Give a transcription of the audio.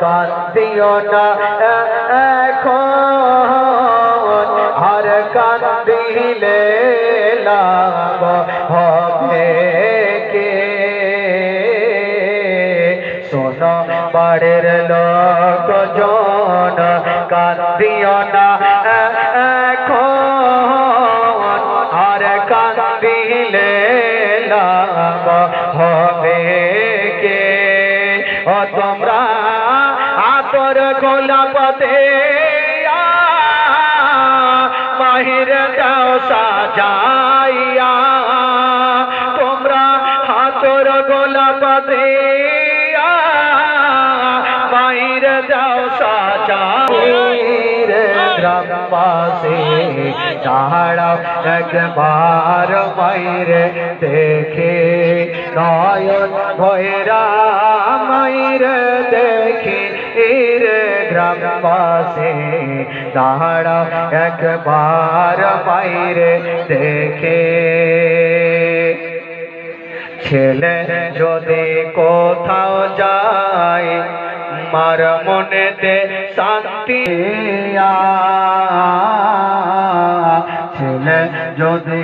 কান্দিও না এখন, আর কান্দিলে লাভ হবে কে? শোনো বাড়ির লোকজন, কান্দিও না এখন, আর কান্দিলে লাভ হবে কে? ও তোমরা আতর গোলাপ দেয়া মাহির দাও সাজাইয়া, তোমরা আতর গোলাপ দেয়া মাহির দাও সাজাইয়া। গ্রামবাসী দাঁড়াও একবার মাইরে দেখে, নয়ন ভৈরা মাইরে দেখি রে। গ্রামবাসী দাঁড়াও একবার মাইরে দেখে, ছেলে যদি কোথাও যায় মার মনেতে শান্তি, ছেলে যদি